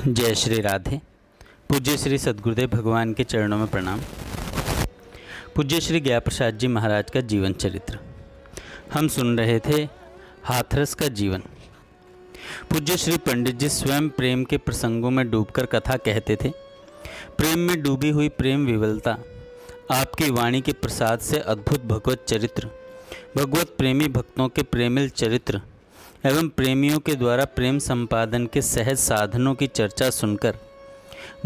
जय श्री राधे। पूज्य श्री सद्गुरुदेव भगवान के चरणों में प्रणाम। पूज्य श्री ज्ञा प्रसाद जी महाराज का जीवन चरित्र हम सुन रहे थे। हाथरस का जीवन। पूज्य श्री पंडित जी स्वयं प्रेम के प्रसंगों में डूबकर कथा कहते थे। प्रेम में डूबी हुई प्रेम विवलता आपकी वाणी के प्रसाद से अद्भुत भगवत चरित्र, भगवत प्रेमी भक्तों के प्रेमिल चरित्र एवं प्रेमियों के द्वारा प्रेम संपादन के सहज साधनों की चर्चा सुनकर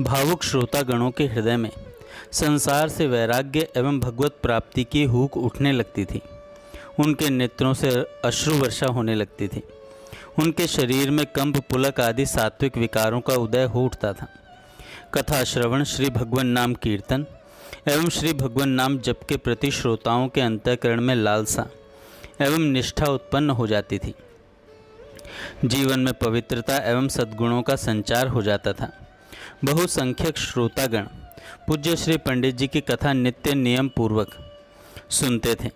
भावुक श्रोतागणों के हृदय में संसार से वैराग्य एवं भगवत प्राप्ति की हूक उठने लगती थी। उनके नेत्रों से अश्रु वर्षा होने लगती थी। उनके शरीर में कंप पुलक आदि सात्विक विकारों का उदय हो उठता था। कथा श्रवण, श्री भगवान नाम कीर्तन एवं श्री भगवान नाम जप के प्रति श्रोताओं के अंतःकरण में लालसा एवं निष्ठा उत्पन्न हो जाती थी। जीवन में पवित्रता एवं सद्गुणों का संचार हो जाता था। बहुसंख्यक श्रोतागण पूज्य श्री पंडित जी की कथा नित्य नियम पूर्वक सुनते थे।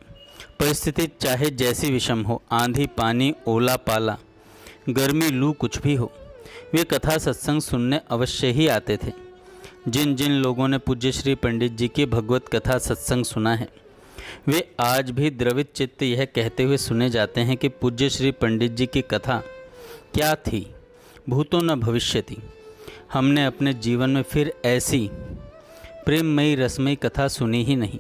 परिस्थिति चाहे जैसी विषम हो, आंधी पानी ओला पाला गर्मी लू कुछ भी हो, वे कथा सत्संग सुनने अवश्य ही आते थे। जिन जिन लोगों ने पूज्य श्री पंडित जी की भगवत कथा सत्संग सुना है, वे आज भी द्रवित चित्त यह कहते हुए सुने जाते हैं कि पूज्य श्री पंडित जी की कथा क्या थी, भूतो न भविष्यति। हमने अपने जीवन में फिर ऐसी प्रेममयी रसमयी कथा सुनी ही नहीं।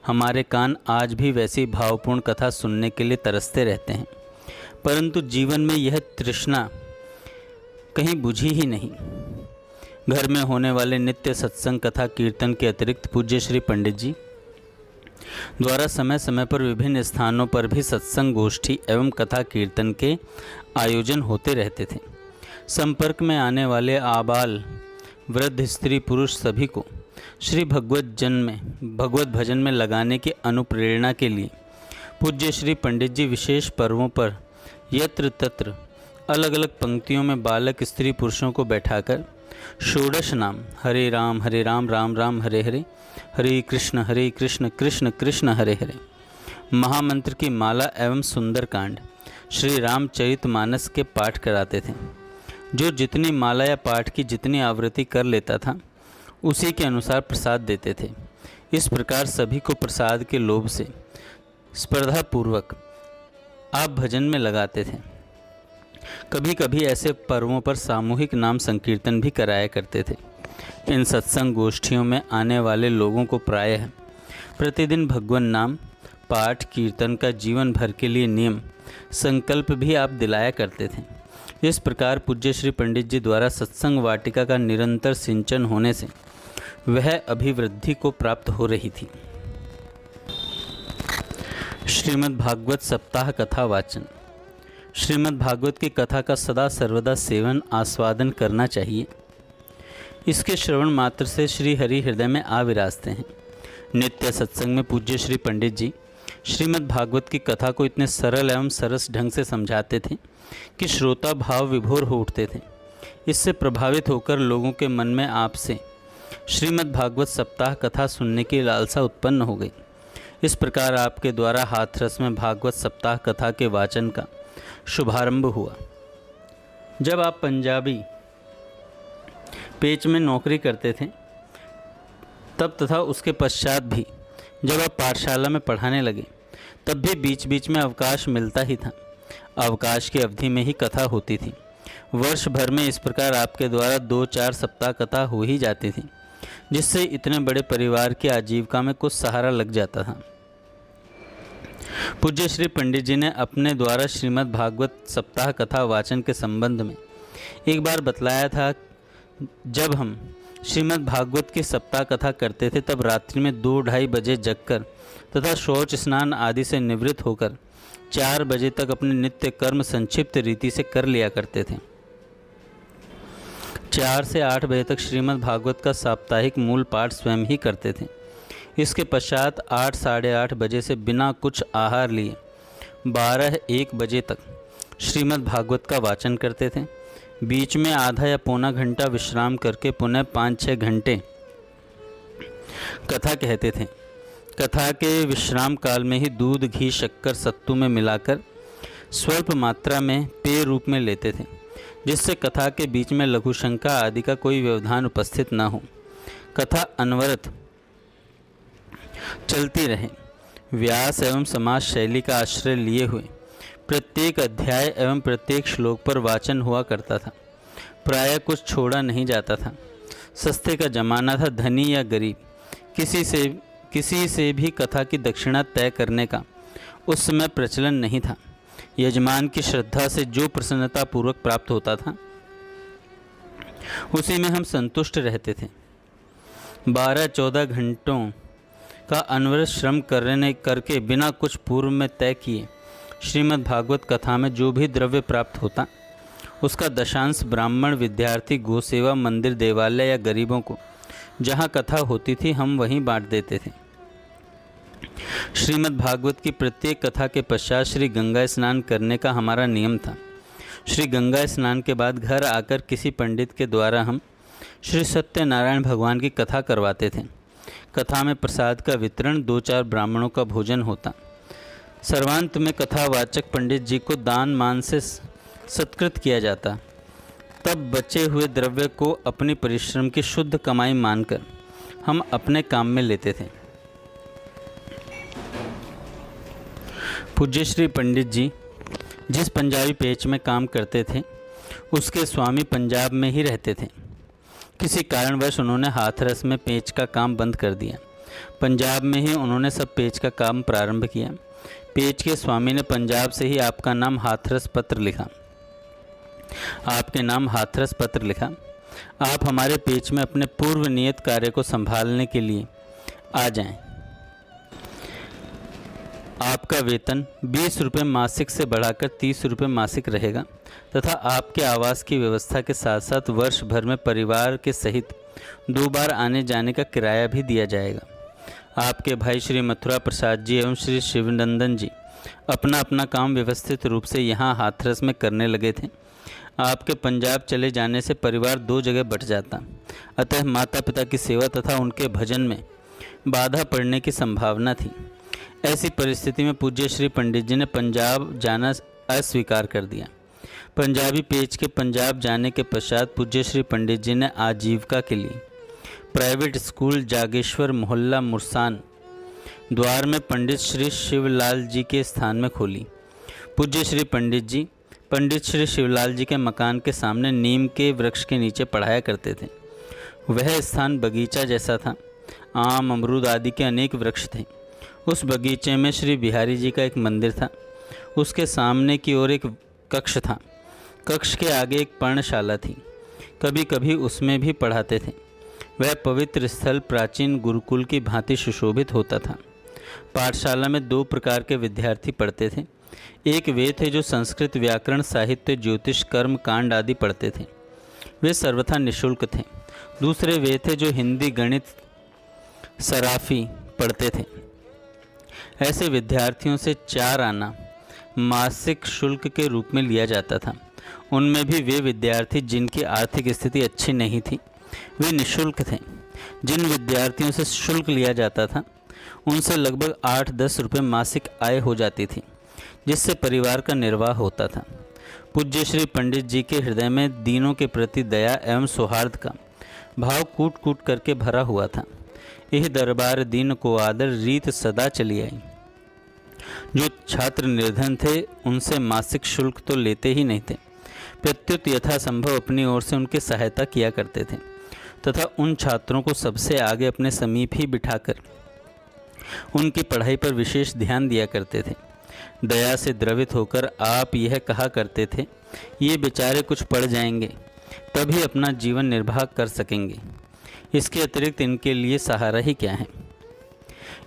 हमारे कान आज भी वैसी भावपूर्ण कथा सुनने के लिए तरसते रहते हैं, परंतु जीवन में यह तृष्णा कहीं बुझी ही नहीं। घर में होने वाले नित्य सत्संग कथा कीर्तन के अतिरिक्त पूज्य श्री पंडित जी द्वारा समय समय पर विभिन्न स्थानों पर भी सत्संग गोष्ठी एवं कथा कीर्तन के आयोजन होते रहते थे। संपर्क में आने वाले आबाल वृद्ध स्त्री पुरुष सभी को श्री भगवत भजन में लगाने की अनुप्रेरणा के लिए पूज्य श्री पंडित जी विशेष पर्वों पर यत्र तत्र अलग अलग पंक्तियों में बालक स्त्री पुरुषों को बैठाकर षोडश नाम हरे राम राम राम हरे हरे, हरे कृष्ण कृष्ण कृष्ण हरे हरे महामंत्र की माला एवं सुंदरकांड श्री रामचरितमानस के पाठ कराते थे। जो जितनी माला या पाठ की जितनी आवृत्ति कर लेता था, उसी के अनुसार प्रसाद देते थे। इस प्रकार सभी को प्रसाद के लोभ से स्पर्धापूर्वक आप भजन में लगाते थे। कभी कभी ऐसे पर्वों पर सामूहिक नाम संकीर्तन भी कराया करते थे। इन सत्संग गोष्ठियों में आने वाले लोगों को प्रायः प्रतिदिन भगवान नाम पाठ कीर्तन का जीवन भर के लिए नियम संकल्प भी आप दिलाया करते थे। इस प्रकार पूज्य श्री पंडित जी द्वारा सत्संग वाटिका का निरंतर सिंचन होने से वह अभिवृद्धि को प्राप्त हो रही थी। श्रीमद् भागवत सप्ताह कथा वाचन। श्रीमद् भागवत की कथा का सदा सर्वदा सेवन आस्वादन करना चाहिए। इसके श्रवण मात्र से श्री हरि हृदय में आ विराजते हैं। नित्य सत्संग में पूज्य श्री पंडित जी श्रीमद् भागवत की कथा को इतने सरल एवं सरस ढंग से समझाते थे कि श्रोता भाव विभोर हो उठते थे। इससे प्रभावित होकर लोगों के मन में आपसे श्रीमद् भागवत सप्ताह कथा सुनने की लालसा उत्पन्न हो गई। इस प्रकार आपके द्वारा हाथरस में भागवत सप्ताह कथा के वाचन का शुभारंभ हुआ। जब आप पंजाबी पेच में नौकरी करते थे, तब तथा उसके पश्चात भी जब आप पाठशाला में पढ़ाने लगे, तब भी बीच बीच में अवकाश मिलता ही था। अवकाश की अवधि में ही कथा होती थी। वर्ष भर में इस प्रकार आपके द्वारा 2-4 सप्ताह कथा हो ही जाती थी, जिससे इतने बड़े परिवार की आजीविका में कुछ सहारा लग जाता था। पूज्य श्री पंडित जी ने अपने द्वारा श्रीमद् भागवत सप्ताह कथा वाचन के संबंध में एक बार बतलाया था। जब हम श्रीमद् भागवत की सप्ताह कथा करते थे, तब रात्रि में 2-2:30 बजे जगकर तथा शौच स्नान आदि से निवृत्त होकर 4 बजे तक अपने नित्य कर्म संक्षिप्त रीति से कर लिया करते थे। 4 से 8 बजे तक श्रीमद् भागवत का साप्ताहिक मूल पाठ स्वयं ही करते थे। इसके पश्चात 8 साढ़े 8 बजे से बिना कुछ आहार लिए 12-1 बजे तक श्रीमद् भागवत का वाचन करते थे। बीच में आधा या पौना घंटा विश्राम करके पुनः 5-6 घंटे कथा कहते थे। कथा के विश्राम काल में ही दूध घी शक्कर सत्तू में मिलाकर स्वल्प मात्रा में पेय रूप में लेते थे, जिससे कथा के बीच में लघु शंका आदि का कोई व्यवधान उपस्थित न हो। कथा अनवरत चलती रहे। व्यास एवं समाज शैली का आश्रय लिए हुए प्रत्येक अध्याय एवं प्रत्येक श्लोक पर वाचन हुआ करता था। प्रायः कुछ छोड़ा नहीं जाता था। सस्ते का जमाना था। धनी या गरीब किसी से भी कथा की दक्षिणा तय करने का उस समय प्रचलन नहीं था। यजमान की श्रद्धा से जो प्रसन्नता पूर्वक प्राप्त होता था उसी में हम संतुष्ट रहते थे। 12-14 घंटों का अनवरत श्रम करके बिना कुछ पूर्व में तय किए श्रीमद् भागवत कथा में जो भी द्रव्य प्राप्त होता उसका दशांश ब्राह्मण, विद्यार्थी, गोसेवा, मंदिर, देवालय या गरीबों को जहाँ कथा होती थी हम वहीं बांट देते थे। श्रीमद् भागवत की प्रत्येक कथा के पश्चात श्री गंगा स्नान करने का हमारा नियम था। श्री गंगा स्नान के बाद घर आकर किसी पंडित के द्वारा हम श्री सत्यनारायण भगवान की कथा करवाते थे। कथा में प्रसाद का वितरण, 2-4 ब्राह्मणों का भोजन होता। सर्वांत में कथावाचक पंडित जी को दान मान से सत्कृत किया जाता। तब बचे हुए द्रव्य को अपनी परिश्रम की शुद्ध कमाई मानकर हम अपने काम में लेते थे। पूज्य श्री पंडित जी जिस पंजाबी पेच में काम करते थे उसके स्वामी पंजाब में ही रहते थे। किसी कारणवश उन्होंने हाथरस में पेच का काम बंद कर दिया। पंजाब में ही उन्होंने सब पेच का काम प्रारंभ किया। पेच के स्वामी ने पंजाब से ही आपका नाम हाथरस पत्र लिखा। आपके नाम हाथरस पत्र लिखा। आप हमारे पेच में अपने पूर्व नियत कार्य को संभालने के लिए आ जाएं। आपका वेतन 20 रुपये मासिक से बढ़ाकर 30 रुपये मासिक रहेगा तथा आपके आवास की व्यवस्था के साथ साथ वर्ष भर में परिवार के सहित 2 बार आने जाने का किराया भी दिया जाएगा। आपके भाई श्री मथुरा प्रसाद जी एवं श्री शिवनंदन जी अपना अपना काम व्यवस्थित रूप से यहाँ हाथरस में करने लगे थे। आपके पंजाब चले जाने से परिवार 2 जगह बट जाता, अतः माता पिता की सेवा तथा उनके भजन में बाधा पड़ने की संभावना थी। ऐसी परिस्थिति में पूज्य श्री पंडित जी ने पंजाब जाना अस्वीकार कर दिया। पंजाबी पेच के पंजाब जाने के पश्चात पूज्य श्री पंडित जी ने आजीविका के लिए प्राइवेट स्कूल जागेश्वर मोहल्ला मुरसान द्वार में पंडित श्री शिवलाल जी के स्थान में खोली। पूज्य श्री पंडित श्री शिवलाल जी के मकान के सामने नीम के वृक्ष के नीचे पढ़ाया करते थे। वह स्थान बगीचा जैसा था। आम, अमरूद आदि के अनेक वृक्ष थे। उस बगीचे में श्री बिहारी जी का एक मंदिर था। उसके सामने की ओर एक कक्ष था। कक्ष के आगे एक पर्णशाला थी। कभी कभी उसमें भी पढ़ाते थे। वह पवित्र स्थल प्राचीन गुरुकुल की भांति सुशोभित होता था। पाठशाला में 2 प्रकार के विद्यार्थी पढ़ते थे। एक वे थे जो संस्कृत, व्याकरण, साहित्य, ज्योतिष, कर्म कांड आदि पढ़ते थे। वे सर्वथा निःशुल्क थे। दूसरे वे थे जो हिंदी, गणित, सराफी पढ़ते थे। ऐसे विद्यार्थियों से 4 आना मासिक शुल्क के रूप में लिया जाता था। उनमें भी वे विद्यार्थी जिनकी आर्थिक स्थिति अच्छी नहीं थी वे निःशुल्क थे। जिन विद्यार्थियों से शुल्क लिया जाता था उनसे लगभग 8-10 रुपये मासिक आय हो जाती थी, जिससे परिवार का निर्वाह होता था। पूज्य श्री पंडित जी के हृदय में दीनों के प्रति दया एवं सौहार्द का भाव कूट कूट करके भरा हुआ था। यह दरबार दीन को आदर रीत सदा चली आई। जो छात्र निर्धन थे उनसे मासिक शुल्क तो लेते ही नहीं थे, प्रत्युत यथासंभव अपनी ओर से उनकी सहायता किया करते थे तथा उन छात्रों को सबसे आगे अपने समीप ही बिठाकर उनकी पढ़ाई पर विशेष ध्यान दिया करते थे। दया से द्रवित होकर आप यह कहा करते थे, ये बेचारे कुछ पढ़ जाएंगे तभी अपना जीवन निर्वाह कर सकेंगे, इसके अतिरिक्त इनके लिए सहारा ही क्या है।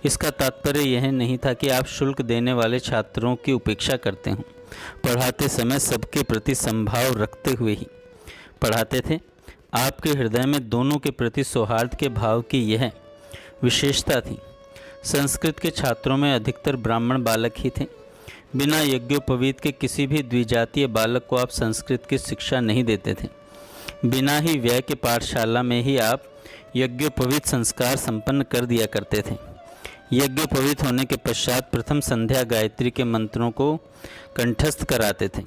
इसका तात्पर्य यह नहीं था कि आप शुल्क देने वाले छात्रों की उपेक्षा करते हों। पढ़ाते समय सबके प्रति संभाव रखते हुए ही पढ़ाते थे। आपके हृदय में दोनों के प्रति सौहार्द के भाव की यह विशेषता थी। संस्कृत के छात्रों में अधिकतर ब्राह्मण बालक ही थे। बिना यज्ञोपवीत के किसी भी द्विजातीय बालक को आप संस्कृत की शिक्षा नहीं देते थे। बिना ही व्यय के पाठशाला में ही आप यज्ञोपवीत संस्कार संपन्न कर दिया करते थे। यज्ञोपवीत होने के पश्चात प्रथम संध्या गायत्री के मंत्रों को कंठस्थ कराते थे।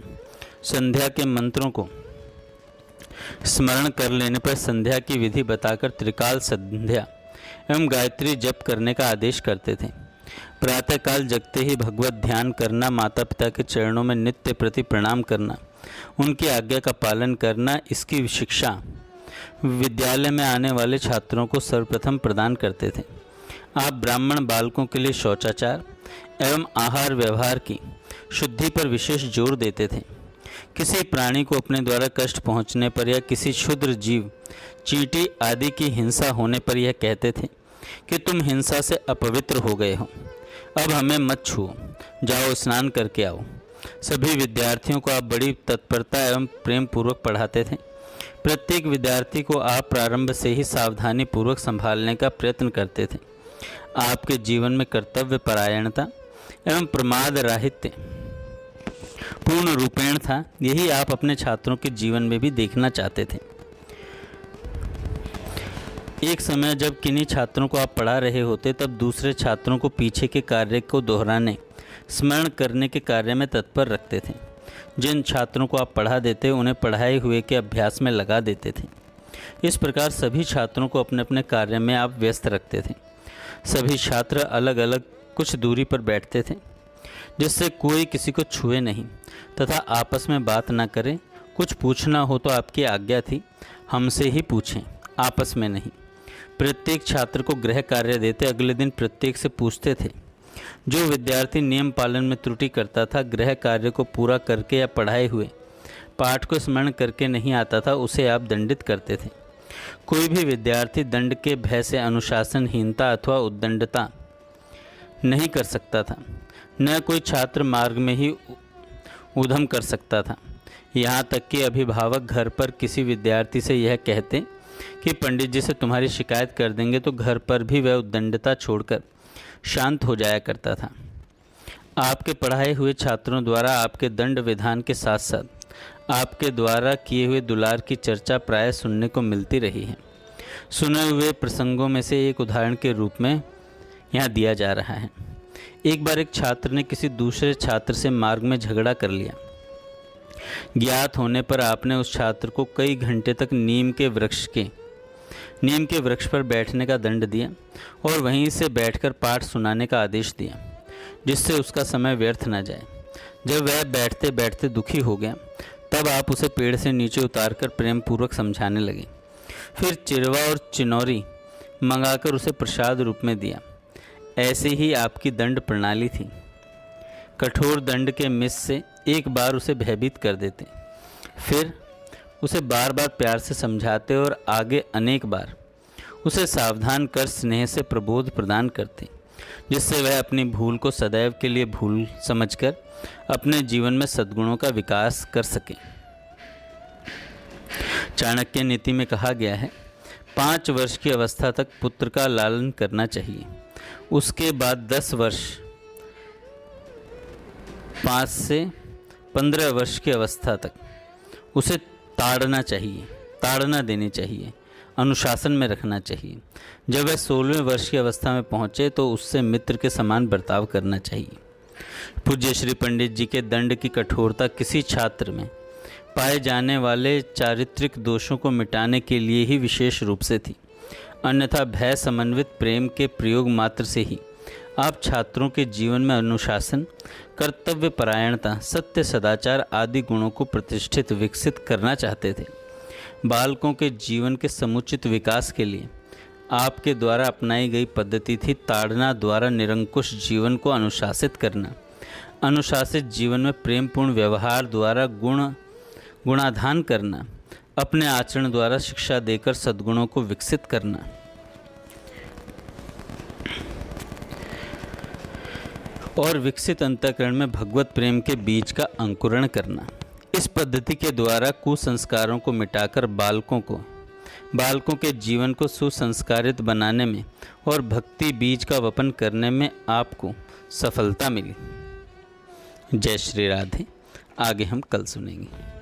संध्या के मंत्रों को स्मरण कर लेने पर संध्या की विधि बताकर त्रिकाल संध्या एवं गायत्री जप करने का आदेश करते थे। प्रातःकाल जगते ही भगवत ध्यान करना, माता पिता के चरणों में नित्य प्रति प्रणाम करना, उनकी आज्ञा का पालन करना, इसकी शिक्षा विद्यालय में आने वाले छात्रों को सर्वप्रथम प्रदान करते थे। आप ब्राह्मण बालकों के लिए शौचाचार एवं आहार व्यवहार की शुद्धि पर विशेष जोर देते थे। किसी प्राणी को अपने द्वारा कष्ट पहुंचने पर या किसी क्षुद्र जीव, चींटी आदि की हिंसा होने पर यह कहते थे कि तुम हिंसा से अपवित्र हो गए हो, अब हमें मत छुओ, जाओ स्नान करके आओ। सभी विद्यार्थियों को आप बड़ी तत्परता एवं प्रेम पूर्वक पढ़ाते थे। प्रत्येक विद्यार्थी को आप प्रारंभ से ही सावधानी पूर्वक संभालने का प्रयत्न करते थे। आपके जीवन में कर्तव्य परायणता एवं प्रमाद राहित्य पूर्ण रूपेण था। यही आप अपने छात्रों के जीवन में भी देखना चाहते थे। एक समय जब किन्हीं छात्रों को आप पढ़ा रहे होते, तब दूसरे छात्रों को पीछे के कार्य को दोहराने, स्मरण करने के कार्य में तत्पर रखते थे। जिन छात्रों को आप पढ़ा देते, उन्हें पढ़ाए हुए के अभ्यास में लगा देते थे। इस प्रकार सभी छात्रों को अपने अपने कार्य में आप व्यस्त रखते थे। सभी छात्र अलग अलग कुछ दूरी पर बैठते थे, जिससे कोई किसी को छुए नहीं तथा आपस में बात न करे। कुछ पूछना हो तो आपकी आज्ञा थी, हमसे ही पूछें, आपस में नहीं। प्रत्येक छात्र को गृह कार्य देते, अगले दिन प्रत्येक से पूछते थे। जो विद्यार्थी नियम पालन में त्रुटि करता था, गृह कार्य को पूरा करके या पढ़ाए हुए पाठ को स्मरण करके नहीं आता था, उसे आप दंडित करते थे। कोई भी विद्यार्थी दंड के भय से अनुशासनहीनता अथवा उद्दंडता नहीं कर सकता था। न कोई छात्र मार्ग में ही उधम कर सकता था। यहाँ तक कि अभिभावक घर पर किसी विद्यार्थी से यह कहते कि पंडित जी से तुम्हारी शिकायत कर देंगे, तो घर पर भी वह उद्दंडता छोड़कर शांत हो जाया करता था। आपके पढ़ाए हुए छात्रों द्वारा आपके दंड विधान के साथ साथ आपके द्वारा किए हुए दुलार की चर्चा प्राय सुनने को मिलती रही है। सुने हुए प्रसंगों में से एक उदाहरण के रूप में यहाँ दिया जा रहा है। एक बार एक छात्र ने किसी दूसरे छात्र से मार्ग में झगड़ा कर लिया। ज्ञात होने पर आपने उस छात्र को कई घंटे तक नीम के वृक्ष पर बैठने का दंड दिया और वहीं से बैठकर पाठ सुनाने का आदेश दिया, जिससे उसका समय व्यर्थ न जाए। जब वह बैठते बैठते दुखी हो गया, तब आप उसे पेड़ से नीचे उतारकर प्रेम पूर्वक समझाने लगे। फिर चिरवा और चिनौरी मंगाकर उसे प्रसाद रूप में दिया। ऐसे ही आपकी दंड प्रणाली थी। कठोर दंड के मिस से एक बार उसे भयभीत कर देते, फिर उसे बार बार प्यार से समझाते और आगे अनेक बार उसे सावधान कर स्नेह से प्रबोध प्रदान करते, जिससे वह अपनी भूल को सदैव के लिए भूल समझकर अपने जीवन में सद्गुणों का विकास कर सके। चाणक्य नीति में कहा गया है, 5 वर्ष की अवस्था तक पुत्र का लालन करना चाहिए। उसके बाद 10 वर्ष, 5 से 15 वर्ष की अवस्था तक उसे ताड़ना देनी चाहिए, अनुशासन में रखना चाहिए। जब वह 16वें वर्ष की अवस्था में पहुँचे तो उससे मित्र के समान बर्ताव करना चाहिए। पूज्य श्री पंडित जी के दंड की कठोरता किसी छात्र में पाए जाने वाले चारित्रिक दोषों को मिटाने के लिए ही विशेष रूप से थी। अन्यथा भय समन्वित प्रेम के प्रयोग मात्र से ही आप छात्रों के जीवन में अनुशासन, कर्तव्य परायणता, सत्य, सदाचार आदि गुणों को प्रतिष्ठित विकसित करना चाहते थे। बालकों के जीवन के समुचित विकास के लिए आपके द्वारा अपनाई गई पद्धति थी ताड़ना द्वारा निरंकुश जीवन को अनुशासित करना। अनुशासित जीवन में प्रेमपूर्ण व्यवहार द्वारा गुणाधान करना, अपने आचरण द्वारा शिक्षा देकर सद्गुणों को विकसित करना। और विकसित अंतःकरण में भगवत प्रेम के बीज का अंकुरण करना। इस पद्धति के द्वारा कुसंस्कारों को मिटाकर बालकों के जीवन को सुसंस्कारित बनाने में और भक्ति बीज का वपन करने में आपको सफलता मिली। जय श्री राधे। आगे हम कल सुनेंगे।